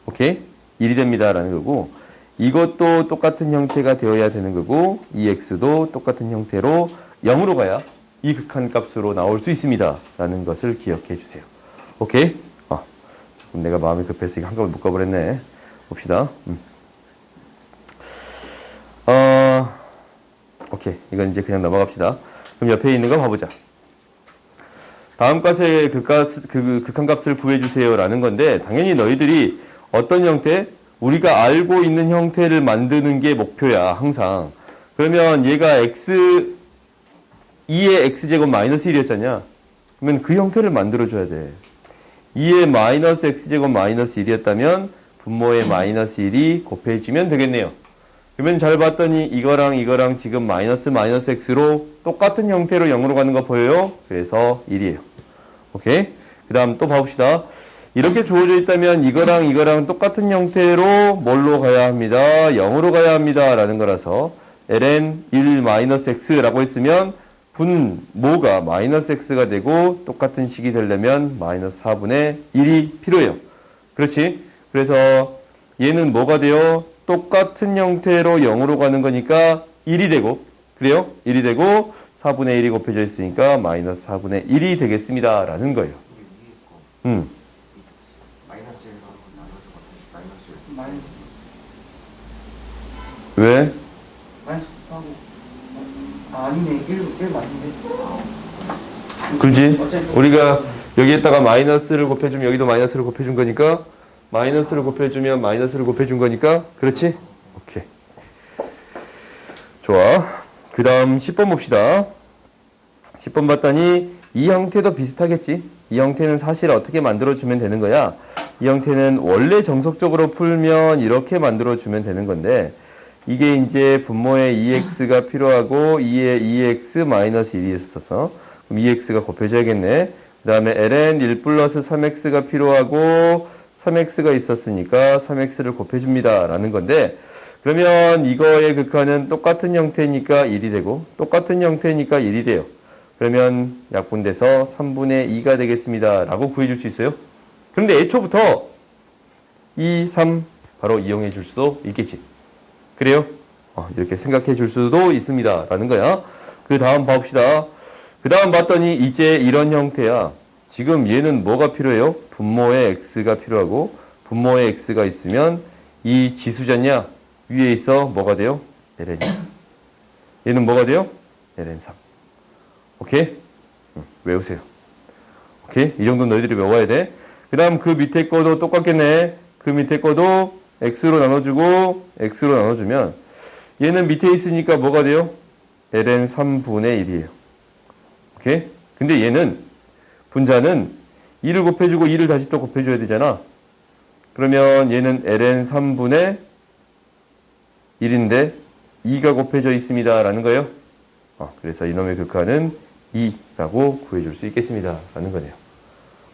오케이? 1이 됩니다. 라는 거고 이것도 똑같은 형태가 되어야 되는 거고 이 x도 똑같은 형태로 0으로 가야 이 극한값으로 나올 수 있습니다. 라는 것을 기억해 주세요. 오케이? 그럼 내가 마음이 급해서 이거 한꺼번에 묶어버렸네. 봅시다. 오케이. 이건 이제 그냥 넘어갑시다. 그럼 옆에 있는 거 봐보자. 다음 값의 극한값을 구해주세요. 라는 건데, 당연히 너희들이 어떤 형태? 우리가 알고 있는 형태를 만드는 게 목표야, 항상. 그러면 얘가 x, 2의 x제곱 마이너스 1이었잖냐? 그러면 그 형태를 만들어줘야 돼. 2의 마이너스 x제곱 마이너스 1이었다면 분모의 마이너스 1이 곱해지면 되겠네요. 그러면 잘 봤더니 이거랑 지금 마이너스 x로 똑같은 형태로 0으로 가는 거 보여요? 그래서 1이에요. 오케이? 그 다음 또 봐봅시다. 이렇게 주어져 있다면 이거랑 똑같은 형태로 뭘로 가야 합니다? 0으로 가야 합니다. 라는 거라서 ln 1 x라고 했으면 분모가 마이너스 x가 되고 똑같은 식이 되려면 마이너스 4분의 1이 필요해요. 그렇지? 그래서 얘는 뭐가 돼요? 똑같은 형태로 0으로 가는 거니까 1이 되고, 그래요? 1이 되고 4분의 1이 곱해져 있으니까 마이너스 4분의 1이 되겠습니다. 라는 거예요. 마이너스 1하고 나눠서 마이너스 1. 왜? 마이너스 하고 아니네 1 맞는데. 그렇지? 어차피 우리가 여기에다가 마이너스를 곱해주면 여기도 마이너스를 곱해준 거니까 마이너스를 곱해주면 마이너스를 곱해준 거니까 그렇지? 오케이. 좋아. 그 다음 10번 봅시다. 10번 봤더니 이 형태도 비슷하겠지? 이 형태는 사실 어떻게 만들어주면 되는 거야? 이 형태는 원래 정석적으로 풀면 이렇게 만들어주면 되는 건데 이게 이제 분모의 2x가 필요하고 2의 2x 마이너스 1이 있어서 그럼 2x가 곱해져야겠네. 그 다음에 ln 1 플러스 3x가 필요하고 3x가 있었으니까 3x를 곱해줍니다. 라는 건데 그러면 이거의 극한은 똑같은 형태니까 1이 되고 똑같은 형태니까 1이 돼요. 그러면 약분돼서 3분의 2가 되겠습니다. 라고 구해줄 수 있어요. 그런데 애초부터 2, 3 바로 이용해 줄 수도 있겠지. 그래요? 이렇게 생각해 줄 수도 있습니다. 라는 거야. 그 다음 봐봅시다. 그 다음 봤더니 이제 이런 형태야. 지금 얘는 뭐가 필요해요? 분모의 x가 필요하고 분모의 x가 있으면 이 지수잖냐? 위에 있어 뭐가 돼요? ln 2. 얘는 뭐가 돼요? ln 3. 오케이? 외우세요. 오케이? 이 정도 너희들이 외워야 돼. 그 다음 그 밑에 거도 똑같겠네. 그 밑에 거도 x로 나눠주고 x로 나눠주면 얘는 밑에 있으니까 뭐가 돼요? ln 3분의 1이에요. 오케이? 근데 얘는 분자는 2를 곱해주고 2를 다시 또 곱해줘야 되잖아. 그러면 얘는 ln 3분의 1인데 2가 곱해져 있습니다. 라는 거예요. 그래서 이놈의 극한은 2라고 구해줄 수 있겠습니다. 라는 거네요.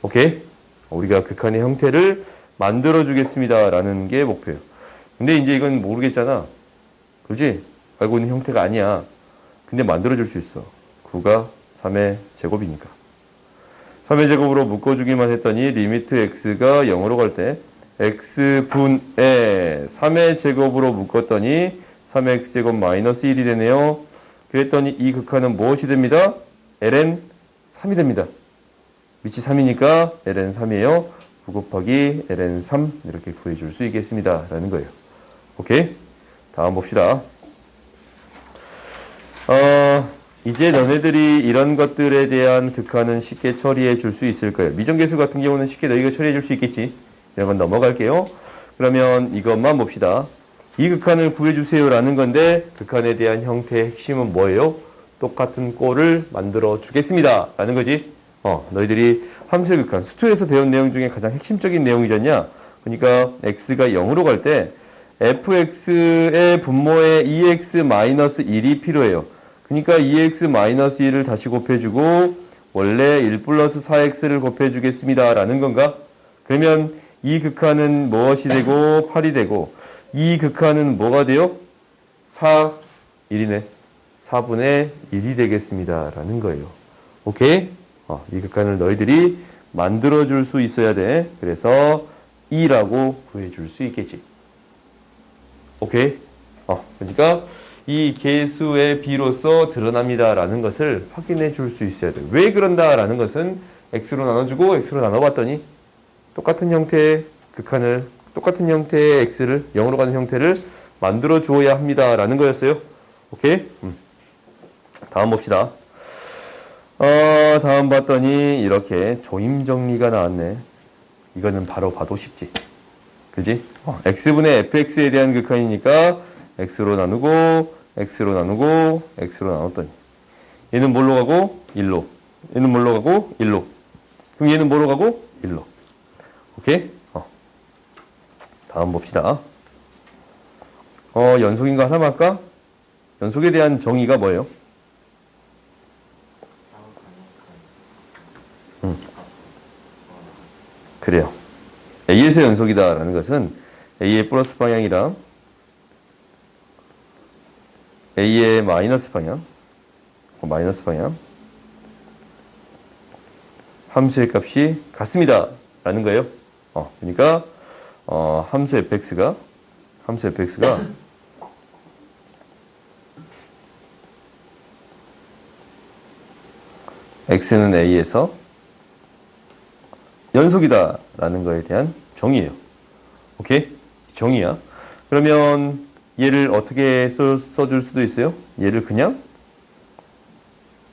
오케이? 우리가 극한의 형태를 만들어 주겠습니다. 라는 게 목표예요. 근데 이제 이건 모르겠잖아. 그렇지? 알고 있는 형태가 아니야. 근데 만들어 줄 수 있어. 9가 3의 제곱이니까. 3의 제곱으로 묶어주기만 했더니 리미트 x가 0으로 갈 때 x분의 3의 제곱으로 묶었더니 3의 x제곱 마이너스 1이 되네요. 그랬더니 이 극한은 무엇이 됩니다? ln 3이 됩니다. 위치 3이니까 ln 3이에요. 9 곱하기 ln 3 이렇게 구해줄 수 있겠습니다. 라는 거예요. 오케이? 다음 봅시다. 이제 너네들이 이런 것들에 대한 극한은 쉽게 처리해 줄 수 있을 거예요. 미정계수 같은 경우는 쉽게 너희가 처리해 줄 수 있겠지. 이런 건 넘어갈게요. 그러면 이것만 봅시다. 이 극한을 구해주세요 라는 건데 극한에 대한 형태의 핵심은 뭐예요? 똑같은 꼴을 만들어 주겠습니다 라는 거지. 너희들이 함수의 극한, 수투에서 배운 내용 중에 가장 핵심적인 내용이잖냐. 그러니까 x가 0으로 갈 때 fx의 분모의 2x-1이 필요해요. 그러니까 2x-1을 다시 곱해주고 원래 1 플러스 4x를 곱해주겠습니다 라는 건가? 그러면 이 극한은 무엇이 되고 8이 되고 이 극한은 뭐가 돼요? 4, 1이네. 4분의 1이 되겠습니다 라는 거예요. 오케이? 이 극한을 너희들이 만들어줄 수 있어야 돼. 그래서 2라고 구해줄 수 있겠지. 오케이? 그러니까 이 계수의 비로서 드러납니다 라는 것을 확인해 줄 수 있어야 돼. 왜 그런다 라는 것은 x로 나눠주고 x로 나눠봤더니 똑같은 형태의 극한을, 똑같은 형태의 x를 0으로 가는 형태를 만들어 주어야 합니다 라는 거였어요. 오케이? 다음 봅시다. 다음 봤더니 이렇게 조임 정리가 나왔네. 이거는 바로 봐도 쉽지. 그지? x분의 fx에 대한 극한이니까 x로 나누고 x로 나누고 x로 나눴더니 얘는 뭘로 가고? 1로. 얘는 뭘로 가고? 1로. 그럼 얘는 뭐로 가고? 1로. 오케이? 다음 봅시다. 연속인 거 하나만 할까? 연속에 대한 정의가 뭐예요? 그래요. A에서 연속이다라는 것은 A의 플러스 방향이랑 A의 마이너스 방향, 함수의 값이 같습니다. 라는 거예요. 그러니까, 함수 fx가 x는 a에서 연속이다 라는 거에 대한 정의예요. 오케이? 정의야. 그러면 얘를 어떻게 써줄 수도 있어요? 얘를 그냥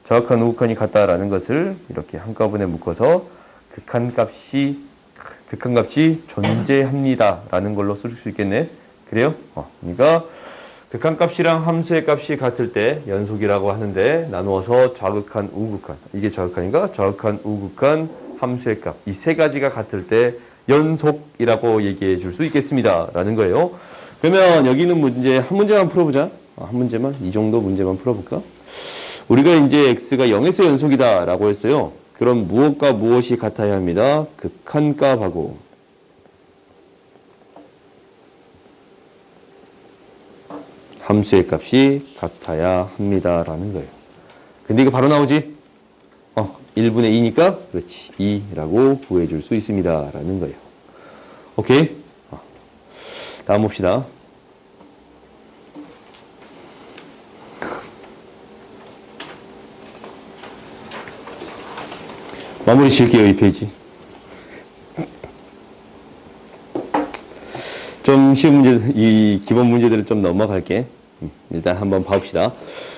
정확한 우극한이 같다라는 것을 이렇게 한꺼번에 묶어서 극한값이 존재합니다 라는 걸로 쓸 수 있겠네. 그래요? 그러니까 극한값이랑 함수의 값이 같을 때 연속이라고 하는데 나누어서 좌극한, 우극한. 이게 좌극한인가? 좌극한, 우극한, 함수의 값. 이 세 가지가 같을 때 연속이라고 얘기해 줄 수 있겠습니다. 라는 거예요. 그러면 여기는 문제, 한 문제만 풀어보자. 한 문제만? 이 정도 문제만 풀어볼까? 우리가 이제 x가 0에서 연속이다 라고 했어요. 그럼 무엇과 무엇이 같아야 합니다. 극한값하고 함수의 값이 같아야 합니다. 라는 거예요. 근데 이거 바로 나오지? 1분의 2니까 그렇지. 2라고 구해줄 수 있습니다. 라는 거예요. 오케이? 다음 봅시다. 마무리 지을게요. 이 페이지. 좀 쉬운 문제, 이 기본 문제들을 좀 넘어갈게. 일단 한번 봐봅시다.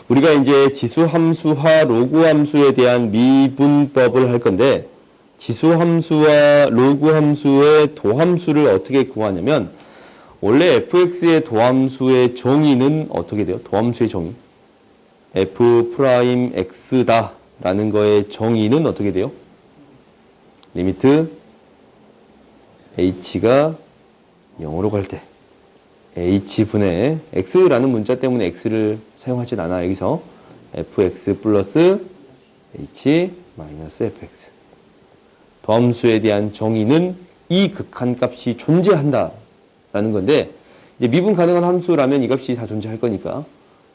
우리가 이제 지수 함수와 로그 함수에 대한 미분법을 할 건데, 지수 함수와 로그 함수의 도함수를 어떻게 구하냐면, 원래 fx의 도함수의 정의는 어떻게 돼요? 도함수의 정의. f'x다 라는 거의 정의는 어떻게 돼요? 리미트 h가 0으로 갈 때 h분의 x라는 문자 때문에 x를 사용하진 않아. 여기서 fx 플러스 h 마이너스 fx. 도함수에 대한 정의는 이 극한값이 존재한다 라는 건데, 이제 미분 가능한 함수라면 이 값이 다 존재할 거니까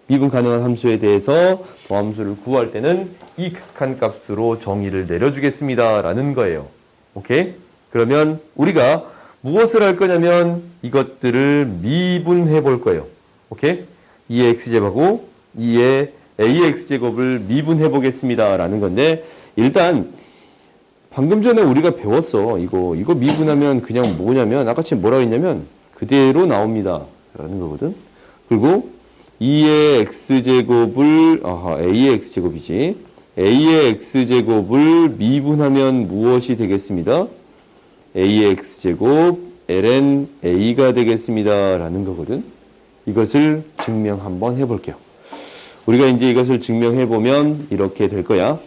미분 가능한 함수에 대해서 도함수를 구할 때는 이 극한값으로 정의를 내려주겠습니다 라는 거예요. 오케이? 그러면 우리가 무엇을 할 거냐면 이것들을 미분해 볼 거예요. 오케이? 2의 x제곱하고 2의 ax제곱을 미분해 보겠습니다 라는 건데, 일단 방금 전에 우리가 배웠어. 이거 미분하면 그냥 뭐냐면, 아까 지금 뭐라고 했냐면 그대로 나옵니다 라는 거거든. 그리고 2의 x제곱을 a의 x제곱이지. a의 x제곱을 미분하면 무엇이 되겠습니다? a의 x제곱 ln a가 되겠습니다 라는 거거든. 이것을 증명 한번 해볼게요. 우리가 이제 이것을 증명해보면 이렇게 될 거야.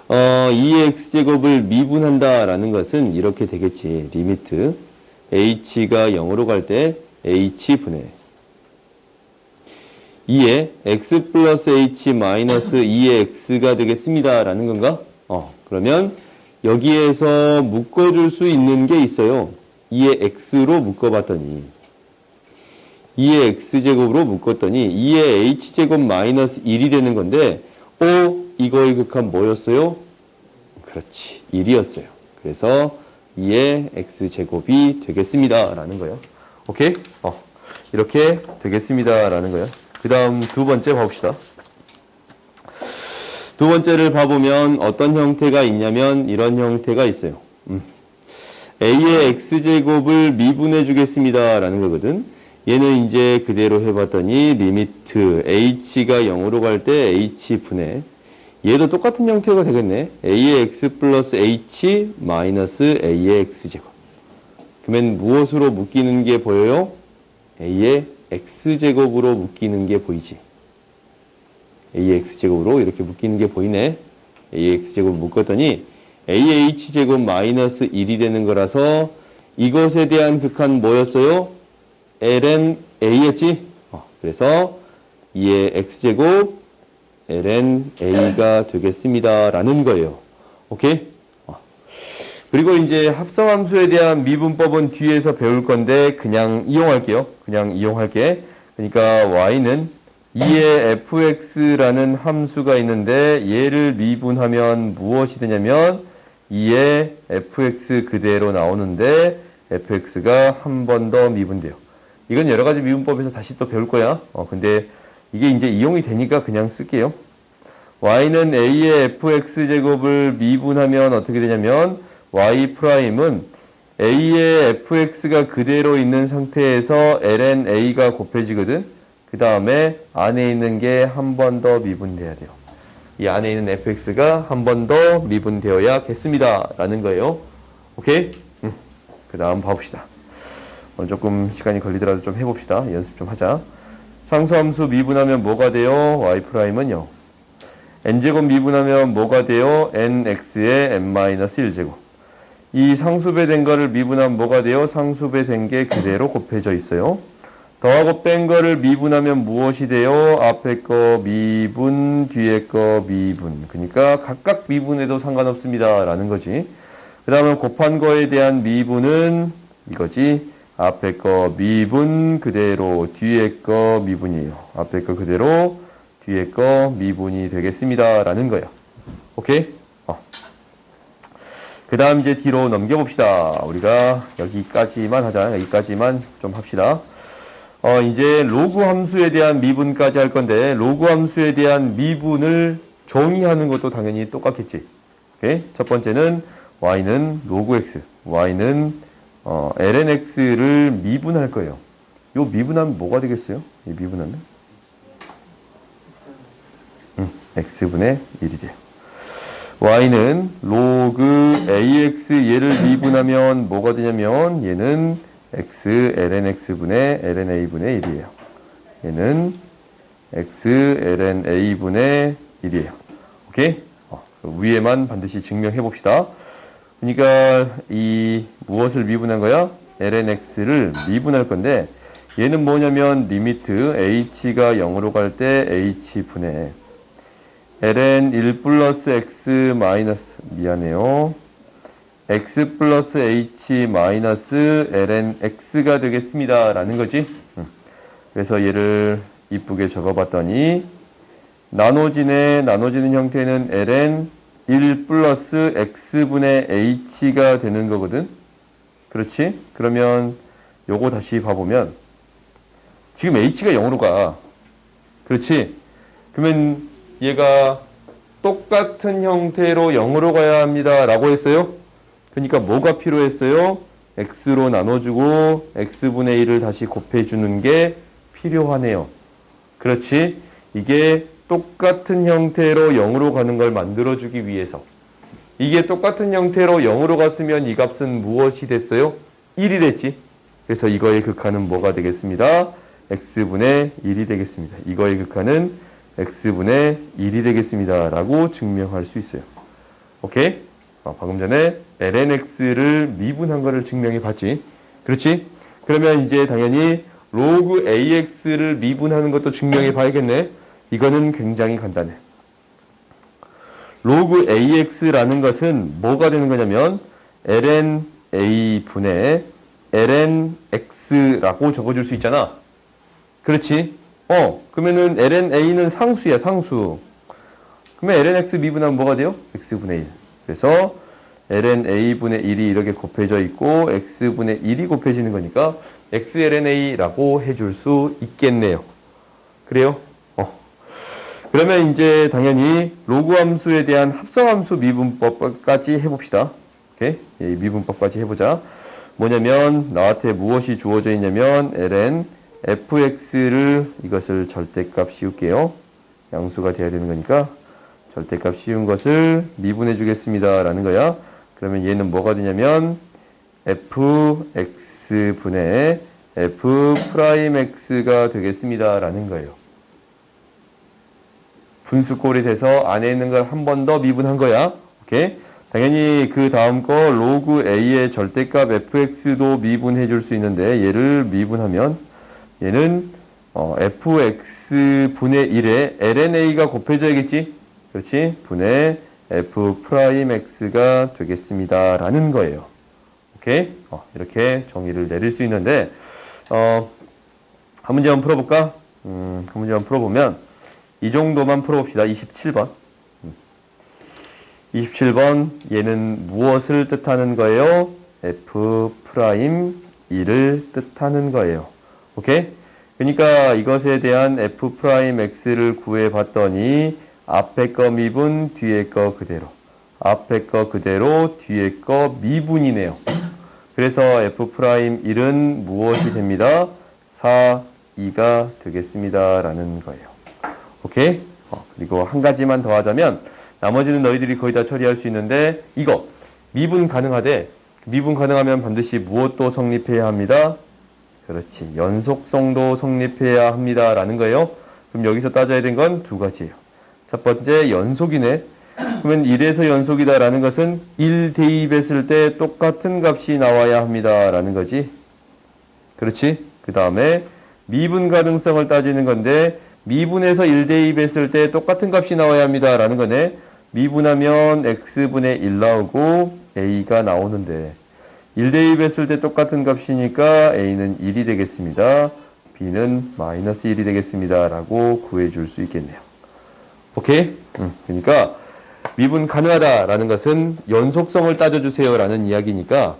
2의 x제곱을 미분한다 라는 것은 이렇게 되겠지. 리미트 h가 0으로 갈 때 h분의 2의 x 플러스 h 마이너스 2의 x가 되겠습니다 라는 건가? 그러면 여기에서 묶어줄 수 있는 게 있어요. 2의 x로 묶어봤더니 2의 x제곱으로 묶었더니 2의 h제곱 마이너스 1이 되는 건데, 이거의 극한 뭐였어요? 그렇지, 1이었어요. 그래서 2의 x제곱이 되겠습니다 라는 거예요. 오케이? 이렇게 되겠습니다 라는 거예요. 그 다음 두 번째 봐봅시다. 두 번째를 봐보면 어떤 형태가 있냐면 이런 형태가 있어요. a의 x제곱을 미분해 주겠습니다 라는 거거든. 얘는 이제 그대로 해봤더니 리미트 h가 0으로 갈 때 h분의, 얘도 똑같은 형태가 되겠네. a의 x 플러스 h 마이너스 a의 x제곱. 그러면 무엇으로 묶이는 게 보여요? a의 x제곱으로 묶이는 게 보이지. a의 x제곱으로 이렇게 묶이는 게 보이네. a의 x제곱 묶었더니 ah제곱 마이너스 1이 되는 거라서 이것에 대한 극한 뭐였어요? ln a였지? 그래서 2의 x제곱 ln a가 되겠습니다. 라는 거예요. 오케이? 그리고 이제 합성함수에 대한 미분법은 뒤에서 배울 건데 그냥 이용할게요. 그냥 이용할게. 그러니까 y는 2의 fx라는 함수가 있는데 얘를 미분하면 무엇이 되냐면 2의 fx 그대로 나오는데 fx가 한 번 더 미분돼요. 이건 여러 가지 미분법에서 다시 또 배울 거야. 근데 이게 이제 이용이 되니까 그냥 쓸게요. y는 a의 fx제곱을 미분하면 어떻게 되냐면 y'은 a의 fx가 그대로 있는 상태에서 ln a가 곱해지거든. 그 다음에 안에 있는 게 한 번 더 미분돼야 돼요. 이 안에 있는 fx가 한 번 더 미분되어야겠습니다. 라는 거예요. 오케이? 그 다음 봐봅시다. 오늘 조금 시간이 걸리더라도 좀 해봅시다. 연습 좀 하자. 상수함수 미분하면 뭐가 돼요? y'은요. n제곱 미분하면 뭐가 돼요? nx의 n-1제곱. 이 상수배 된 거를 미분하면 뭐가 돼요? 상수배 된 게 그대로 곱해져 있어요. 더하고 뺀 거를 미분하면 무엇이 돼요? 앞에 거 미분, 뒤에 거 미분. 그러니까 각각 미분해도 상관없습니다. 라는 거지. 그 다음에 곱한 거에 대한 미분은 이거지. 앞에 거 미분 그대로, 뒤에 거 미분이에요. 앞에 거 그대로, 뒤에 거 미분이 되겠습니다. 라는 거예요. 오케이? 그 다음 이제 뒤로 넘겨봅시다. 우리가 여기까지만 하자. 여기까지만 좀 합시다. 이제 로그 함수에 대한 미분까지 할 건데, 로그 함수에 대한 미분을 정의하는 것도 당연히 똑같겠지. 오케이? 첫 번째는 y는 로그 x, y는 ln x를 미분할 거예요. 요 미분하면 뭐가 되겠어요? 이 미분하면? x분의 1이 돼요. y는 로그 ax 얘를 미분하면 뭐가 되냐면 얘는 x ln x분의 ln a분의 1이에요. 얘는 x ln a분의 1이에요. 오케이? 위에만 반드시 증명해 봅시다. 그러니까 이 무엇을 미분한 거야? ln x를 미분할 건데 얘는 뭐냐면 리미트 h가 0으로 갈 때 h분의 ln 1 플러스 x 마이너스 미안해요. x 플러스 h 마이너스 ln x가 되겠습니다. 라는 거지. 그래서 얘를 이쁘게 적어봤더니 나눠지는 형태는 ln 1 플러스 x분의 h가 되는 거거든. 그렇지? 그러면 요거 다시 봐보면 지금 h가 0으로 가. 그렇지? 그러면 얘가 똑같은 형태로 0으로 가야 합니다. 라고 했어요. 그러니까 뭐가 필요했어요? x로 나눠주고 x분의 1을 다시 곱해주는 게 필요하네요. 그렇지? 이게 똑같은 형태로 0으로 가는 걸 만들어주기 위해서. 이게 똑같은 형태로 0으로 갔으면 이 값은 무엇이 됐어요? 1이 됐지. 그래서 이거의 극한은 뭐가 되겠습니다? x분의 1이 되겠습니다. 이거의 극한은 x분의 1이 되겠습니다. 라고 증명할 수 있어요. 오케이? 방금 전에 ln x를 미분한 거를 증명해 봤지. 그렇지? 그러면 이제 당연히 로그 ax를 미분하는 것도 증명해 봐야겠네. 이거는 굉장히 간단해. 로그 ax라는 것은 뭐가 되는 거냐면 ln a분의 ln x라고 적어줄 수 있잖아. 그렇지? 그러면은 ln a는 상수야, 상수. 그러면 ln x 미분하면 뭐가 돼요? x분의 1. 그래서 ln a분의 1이 이렇게 곱해져 있고 x분의 1이 곱해지는 거니까 x ln a라고 해줄 수 있겠네요. 그래요? 그러면 이제 당연히 로그 함수에 대한 합성함수 미분법까지 해봅시다. 오케이? 미분법까지 해보자. 뭐냐면 나한테 무엇이 주어져 있냐면 ln fx를 이것을 절대값 씌울게요. 양수가 돼야 되는 거니까 절대값 씌운 것을 미분해 주겠습니다. 라는 거야. 그러면 얘는 뭐가 되냐면 fx분의 f'x가 되겠습니다. 라는 거예요. 분수꼴이 돼서 안에 있는 걸 한 번 더 미분한 거야. 오케이? 당연히 그 다음 거 로그 a의 절대값 fx도 미분해 줄 수 있는데 얘를 미분하면 얘는 fx분의 1에 lna가 곱해져야겠지? 그렇지? 분의 f'x가 되겠습니다. 라는 거예요. 오케이? 이렇게 정의를 내릴 수 있는데 한 문제 한번 풀어볼까? 한 문제 한번 풀어보면 이 정도만 풀어봅시다. 27번. 27번 얘는 무엇을 뜻하는 거예요? f'1을 뜻하는 거예요. 오케이? 그러니까 이것에 대한 f'x를 구해봤더니 앞에 거 미분, 뒤에 거 그대로. 앞에 거 그대로, 뒤에 거 미분이네요. 그래서 f'1은 무엇이 됩니다? 4, 2가 되겠습니다. 라는 거예요. 오케이? 그리고 한 가지만 더 하자면 나머지는 너희들이 거의 다 처리할 수 있는데 이거 미분 가능하대. 미분 가능하면 반드시 무엇도 성립해야 합니다? 그렇지. 연속성도 성립해야 합니다. 라는 거예요. 그럼 여기서 따져야 된 건 두 가지예요. 첫 번째 연속이네. 그러면 1에서 연속이다 라는 것은 1 대입했을 때 똑같은 값이 나와야 합니다. 라는 거지. 그렇지? 그 다음에 미분 가능성을 따지는 건데 미분에서 1 대입했을 때 똑같은 값이 나와야 합니다. 라는 거네. 미분하면 x분의 1 나오고 a가 나오는데 1 대입했을 때 똑같은 값이니까 a는 1이 되겠습니다. b는 마이너스 1이 되겠습니다. 라고 구해줄 수 있겠네요. 오케이? 그러니까 미분 가능하다라는 것은 연속성을 따져주세요. 라는 이야기니까